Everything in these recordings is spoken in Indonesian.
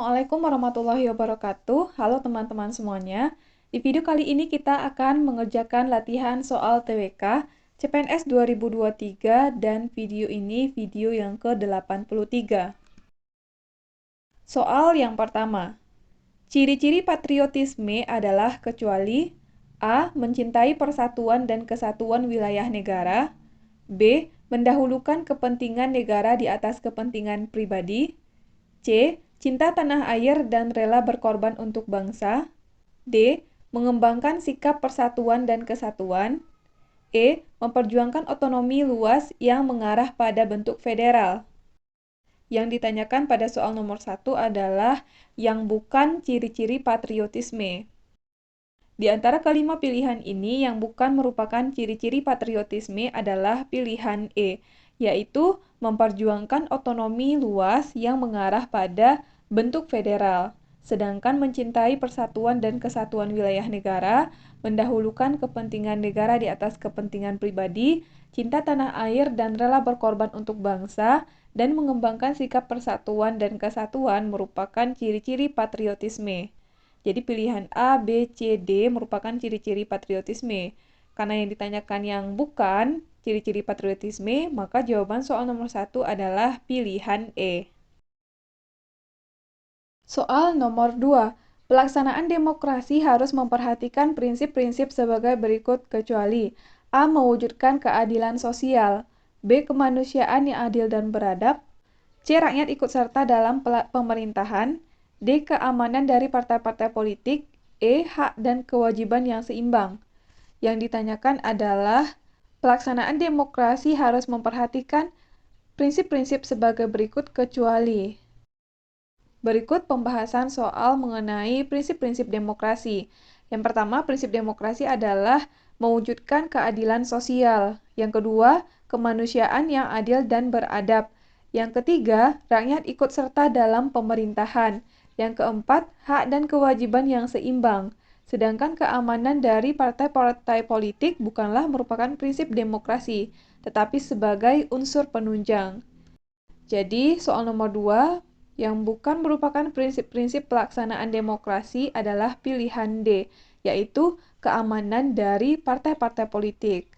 Assalamualaikum warahmatullahi wabarakatuh. Halo teman-teman semuanya. Di video kali ini kita akan mengerjakan latihan soal TWK CPNS 2023 dan video ini video yang ke-83. Soal yang pertama. Ciri-ciri patriotisme adalah kecuali A. Mencintai persatuan dan kesatuan wilayah negara, B. Mendahulukan kepentingan negara di atas kepentingan pribadi, C. Cinta tanah air dan rela berkorban untuk bangsa, D. Mengembangkan sikap persatuan dan kesatuan, E. Memperjuangkan otonomi luas yang mengarah pada bentuk federal. Yang ditanyakan pada soal nomor 1 adalah yang bukan ciri-ciri patriotisme. Di antara kelima pilihan ini, yang bukan merupakan ciri-ciri patriotisme adalah pilihan E, yaitu memperjuangkan otonomi luas yang mengarah pada bentuk federal, sedangkan mencintai persatuan dan kesatuan wilayah negara, mendahulukan kepentingan negara di atas kepentingan pribadi, cinta tanah air dan rela berkorban untuk bangsa, dan mengembangkan sikap persatuan dan kesatuan merupakan ciri-ciri patriotisme. Jadi pilihan A, B, C, D merupakan ciri-ciri patriotisme. Karena yang ditanyakan yang bukan ciri-ciri patriotisme, maka jawaban soal nomor 1 adalah pilihan E. Soal nomor 2. Pelaksanaan demokrasi harus memperhatikan prinsip-prinsip sebagai berikut kecuali A. Mewujudkan keadilan sosial, B. Kemanusiaan yang adil dan beradab, C. Rakyat ikut serta dalam pemerintahan, D. Keamanan dari partai-partai politik, E. Hak dan kewajiban yang seimbang. Yang ditanyakan adalah pelaksanaan demokrasi harus memperhatikan prinsip-prinsip sebagai berikut kecuali. Berikut pembahasan soal mengenai prinsip-prinsip demokrasi. Yang pertama, prinsip demokrasi adalah mewujudkan keadilan sosial. Yang kedua, kemanusiaan yang adil dan beradab. Yang ketiga, rakyat ikut serta dalam pemerintahan. Yang keempat, hak dan kewajiban yang seimbang. Sedangkan keamanan dari partai-partai politik bukanlah merupakan prinsip demokrasi, tetapi sebagai unsur penunjang. Jadi, soal nomor 2, yang bukan merupakan prinsip-prinsip pelaksanaan demokrasi adalah pilihan D, yaitu keamanan dari partai-partai politik.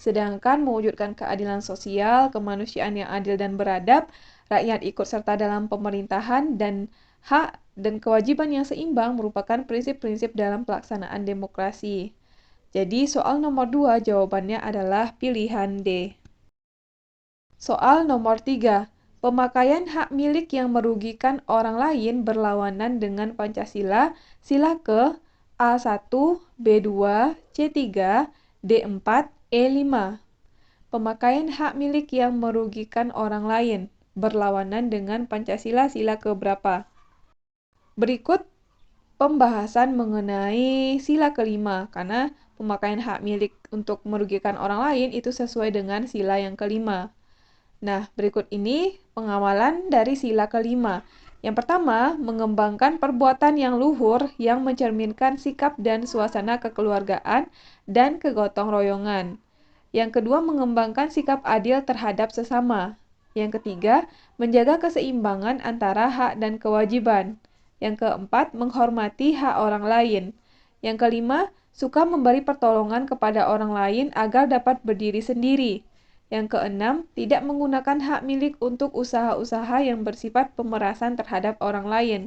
Sedangkan mewujudkan keadilan sosial, kemanusiaan yang adil dan beradab, rakyat ikut serta dalam pemerintahan, dan hak dan kewajiban yang seimbang merupakan prinsip-prinsip dalam pelaksanaan demokrasi. Jadi soal nomor 2 jawabannya adalah pilihan D. Soal nomor 3. Pemakaian hak milik yang merugikan orang lain berlawanan dengan Pancasila, sila ke A1, B2, C3, D4, E5. Pemakaian hak milik yang merugikan orang lain berlawanan dengan Pancasila, sila keberapa? Berikut pembahasan mengenai sila kelima, karena pemakaian hak milik untuk merugikan orang lain itu sesuai dengan sila yang kelima. Nah, berikut ini pengawalan dari sila kelima. Yang pertama, mengembangkan perbuatan yang luhur yang mencerminkan sikap dan suasana kekeluargaan dan kegotong royongan. Yang kedua, mengembangkan sikap adil terhadap sesama. Yang ketiga, menjaga keseimbangan antara hak dan kewajiban. Yang keempat, menghormati hak orang lain. Yang kelima, suka memberi pertolongan kepada orang lain agar dapat berdiri sendiri. Yang keenam, tidak menggunakan hak milik untuk usaha-usaha yang bersifat pemerasan terhadap orang lain.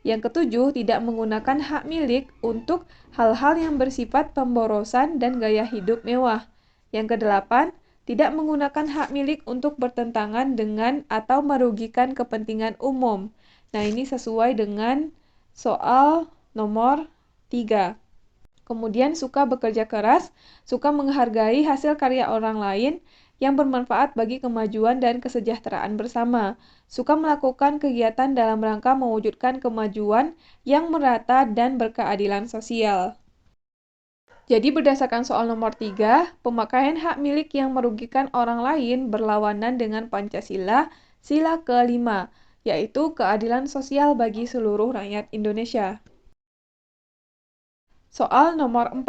Yang ketujuh, tidak menggunakan hak milik untuk hal-hal yang bersifat pemborosan dan gaya hidup mewah. Yang kedelapan, tidak menggunakan hak milik untuk bertentangan dengan atau merugikan kepentingan umum. Nah, ini sesuai dengan soal nomor 3. Kemudian suka bekerja keras, suka menghargai hasil karya orang lain yang bermanfaat bagi kemajuan dan kesejahteraan bersama, suka melakukan kegiatan dalam rangka mewujudkan kemajuan yang merata dan berkeadilan sosial. Jadi berdasarkan soal nomor 3, pemakaian hak milik yang merugikan orang lain berlawanan dengan Pancasila, sila ke-5, yaitu keadilan sosial bagi seluruh rakyat Indonesia. Soal nomor 4.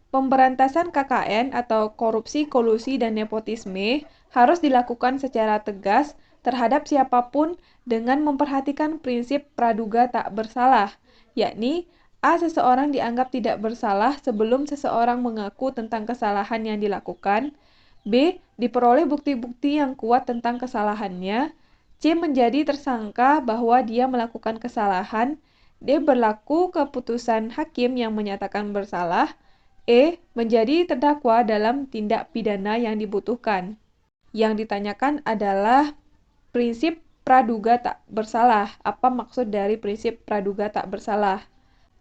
Pemberantasan KKN atau korupsi, kolusi, dan nepotisme harus dilakukan secara tegas, terhadap siapapun dengan memperhatikan prinsip praduga tak bersalah, yakni A. Seseorang dianggap tidak bersalah sebelum seseorang mengaku tentang kesalahan yang dilakukan. B. Diperoleh bukti-bukti yang kuat tentang kesalahannya. C. Menjadi tersangka bahwa dia melakukan kesalahan. D. Berlaku keputusan hakim yang menyatakan bersalah. E. Menjadi terdakwa dalam tindak pidana yang dibutuhkan. Yang ditanyakan adalah prinsip praduga tak bersalah. Apa maksud dari prinsip praduga tak bersalah?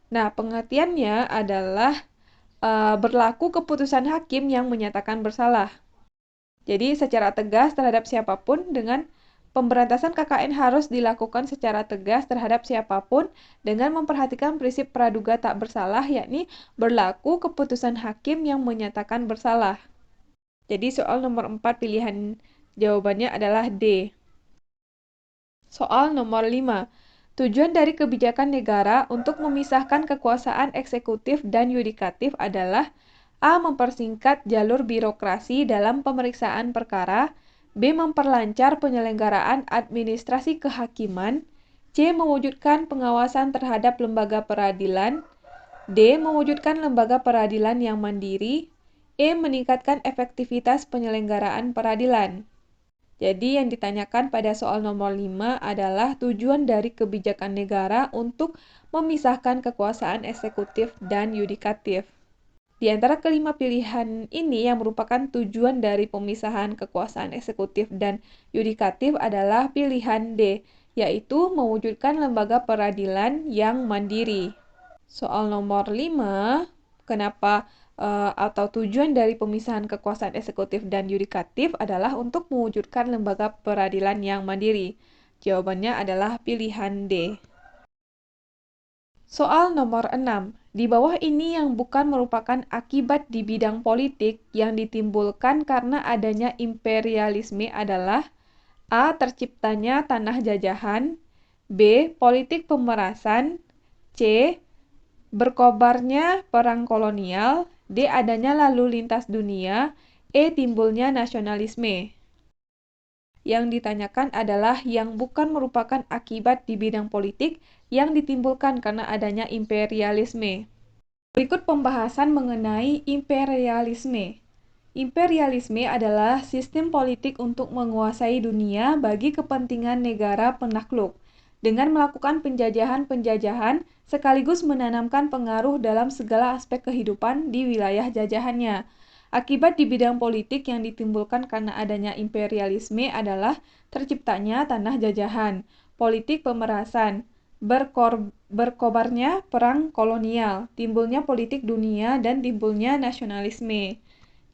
Nah, pengertiannya adalah berlaku keputusan hakim yang menyatakan bersalah. Jadi, secara tegas terhadap siapapun dengan pemberantasan KKN harus dilakukan secara tegas terhadap siapapun dengan memperhatikan prinsip praduga tak bersalah, yakni berlaku keputusan hakim yang menyatakan bersalah. Jadi, soal nomor 4 pilihan jawabannya adalah D. Soal nomor 5. Tujuan dari kebijakan negara untuk memisahkan kekuasaan eksekutif dan yudikatif adalah A. Mempersingkat jalur birokrasi dalam pemeriksaan perkara. B. Memperlancar penyelenggaraan administrasi kehakiman. C. Mewujudkan pengawasan terhadap lembaga peradilan. D. Mewujudkan lembaga peradilan yang mandiri. E. Meningkatkan efektivitas penyelenggaraan peradilan. Jadi yang ditanyakan pada soal nomor 5 adalah tujuan dari kebijakan negara untuk memisahkan kekuasaan eksekutif dan yudikatif. Di antara kelima pilihan ini yang merupakan tujuan dari pemisahan kekuasaan eksekutif dan yudikatif adalah pilihan D, yaitu mewujudkan lembaga peradilan yang mandiri. Soal nomor 5, kenapa atau tujuan dari pemisahan kekuasaan eksekutif dan yudikatif adalah untuk mewujudkan lembaga peradilan yang mandiri. Jawabannya adalah pilihan D. Soal nomor 6. Di bawah ini yang bukan merupakan akibat di bidang politik yang ditimbulkan karena adanya imperialisme adalah A. Terciptanya tanah jajahan. B. Politik pemerasan. C. Berkobarnya perang kolonial. D. Adanya lalu lintas dunia. E. Timbulnya nasionalisme. Yang ditanyakan adalah yang bukan merupakan akibat di bidang politik yang ditimbulkan karena adanya imperialisme. Berikut pembahasan mengenai imperialisme. Imperialisme adalah sistem politik untuk menguasai dunia bagi kepentingan negara penakluk, dengan melakukan penjajahan-penjajahan sekaligus menanamkan pengaruh dalam segala aspek kehidupan di wilayah jajahannya. Akibat di bidang politik yang ditimbulkan karena adanya imperialisme adalah terciptanya tanah jajahan, politik pemerasan, berkobarnya perang kolonial, timbulnya politik dunia, dan timbulnya nasionalisme.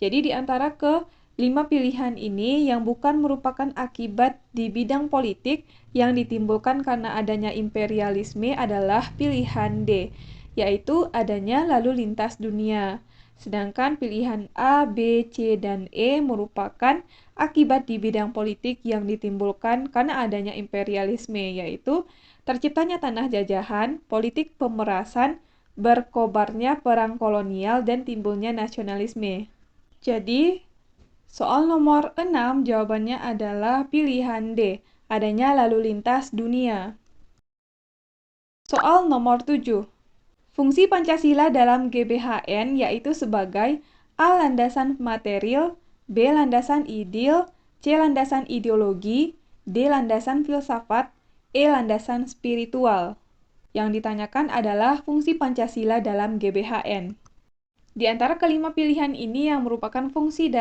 Jadi di antara kelima pilihan ini yang bukan merupakan akibat di bidang politik yang ditimbulkan karena adanya imperialisme adalah pilihan D, yaitu adanya lalu lintas dunia. Sedangkan pilihan A, B, C, dan E merupakan akibat di bidang politik yang ditimbulkan karena adanya imperialisme, yaitu terciptanya tanah jajahan, politik pemerasan, berkobarnya perang kolonial, dan timbulnya nasionalisme. Jadi, soal nomor 6 jawabannya adalah pilihan D, adanya lalu lintas dunia. Soal nomor 7. Fungsi Pancasila dalam GBHN yaitu sebagai A. Landasan material, B. Landasan ideal, C. Landasan ideologi, D. Landasan filsafat, E. Landasan spiritual. Yang ditanyakan adalah fungsi Pancasila dalam GBHN. Di antara kelima pilihan ini yang merupakan fungsi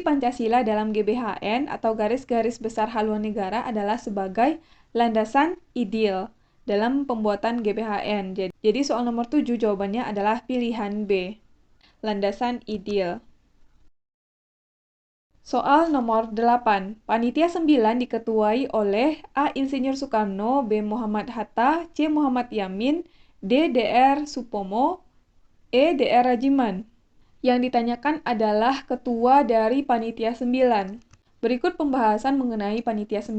Pancasila dalam GBHN atau garis-garis besar haluan negara adalah sebagai landasan ideal dalam pembuatan GBHN. Jadi soal nomor 7 jawabannya adalah pilihan B, landasan ideal. Soal nomor 8. Panitia 9 diketuai oleh A. Insinyur Soekarno, B. Muhammad Hatta, C. Muhammad Yamin, D. Dr. Supomo, E. Dr. Rajiman. Yang ditanyakan adalah ketua dari Panitia 9. Berikut pembahasan mengenai Panitia 9.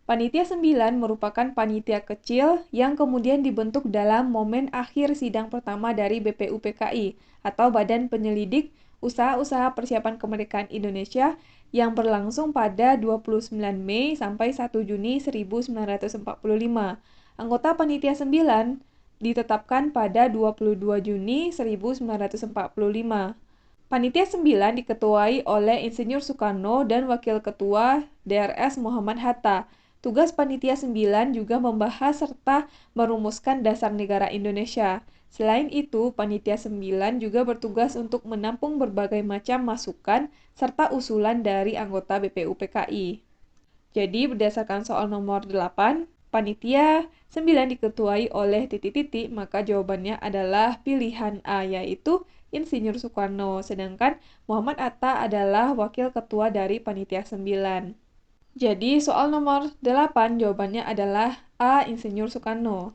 Panitia 9 merupakan panitia kecil yang kemudian dibentuk dalam momen akhir sidang pertama dari BPUPKI atau Badan Penyelidik usaha-usaha persiapan kemerdekaan Indonesia yang berlangsung pada 29 Mei sampai 1 Juni 1945. Anggota Panitia 9 ditetapkan pada 22 Juni 1945. Panitia 9 diketuai oleh Insinyur Soekarno dan Wakil Ketua DRS Muhammad Hatta. Tugas Panitia 9 juga membahas serta merumuskan dasar negara Indonesia. Selain itu, Panitia 9 juga bertugas untuk menampung berbagai macam masukan serta usulan dari anggota BPUPKI. Jadi, berdasarkan soal nomor 8, Panitia 9 diketuai oleh titik-titik, maka jawabannya adalah pilihan A, yaitu Insinyur Soekarno. Sedangkan Muhammad Atta adalah wakil ketua dari Panitia 9. Jadi, soal nomor 8 jawabannya adalah A. Insinyur Soekarno.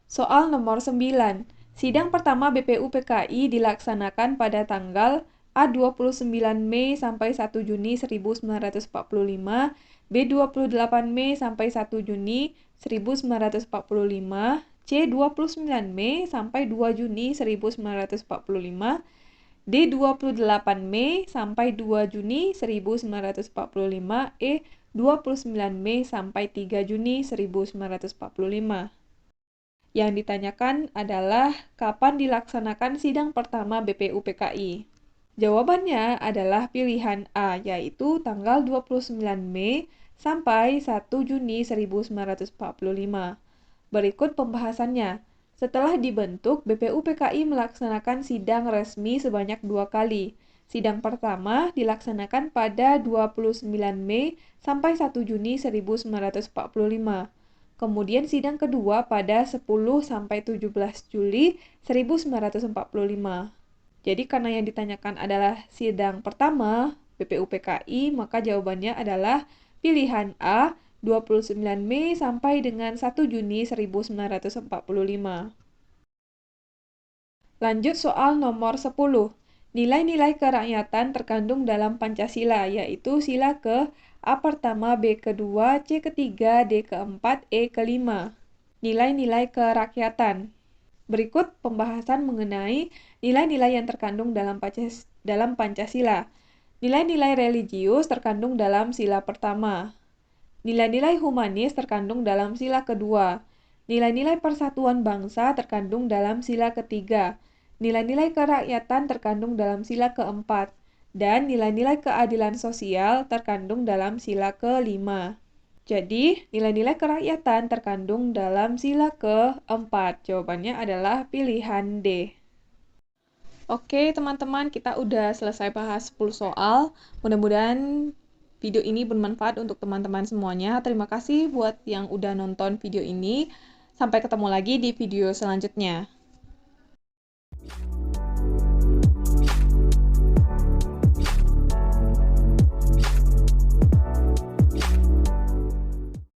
Soal nomor 9. Sidang pertama BPUPKI dilaksanakan pada tanggal A 29 Mei sampai 1 Juni 1945, B 28 Mei sampai 1 Juni 1945, C 29 Mei sampai 2 Juni 1945, D 28 Mei sampai 2 Juni 1945, E 29 Mei sampai 3 Juni 1945. Yang ditanyakan adalah kapan dilaksanakan sidang pertama BPUPKI. Jawabannya adalah pilihan A, yaitu tanggal 29 Mei sampai 1 Juni 1945. Berikut pembahasannya. Setelah dibentuk, BPUPKI melaksanakan sidang resmi sebanyak 2 kali. Sidang pertama dilaksanakan pada 29 Mei sampai 1 Juni 1945. Kemudian sidang kedua pada 10 sampai 17 Juli 1945. Jadi karena yang ditanyakan adalah sidang pertama BPUPKI, maka jawabannya adalah pilihan A, 29 Mei sampai dengan 1 Juni 1945. Lanjut soal nomor 10. Nilai-nilai kerakyatan terkandung dalam Pancasila, yaitu sila ke A pertama, B kedua, C ketiga, D keempat, E kelima. Nilai-nilai kerakyatan. Berikut pembahasan mengenai nilai-nilai yang terkandung dalam Pancasila. Nilai-nilai religius terkandung dalam sila pertama. Nilai-nilai humanis terkandung dalam sila kedua. Nilai-nilai persatuan bangsa terkandung dalam sila ketiga. Nilai-nilai kerakyatan terkandung dalam sila keempat. Dan nilai-nilai keadilan sosial terkandung dalam sila kelima. Jadi, nilai-nilai kerakyatan terkandung dalam sila keempat. Jawabannya adalah pilihan D. Oke, teman-teman, kita udah selesai bahas 10 soal. Mudah-mudahan video ini bermanfaat untuk teman-teman semuanya. Terima kasih buat yang udah nonton video ini. Sampai ketemu lagi di video selanjutnya.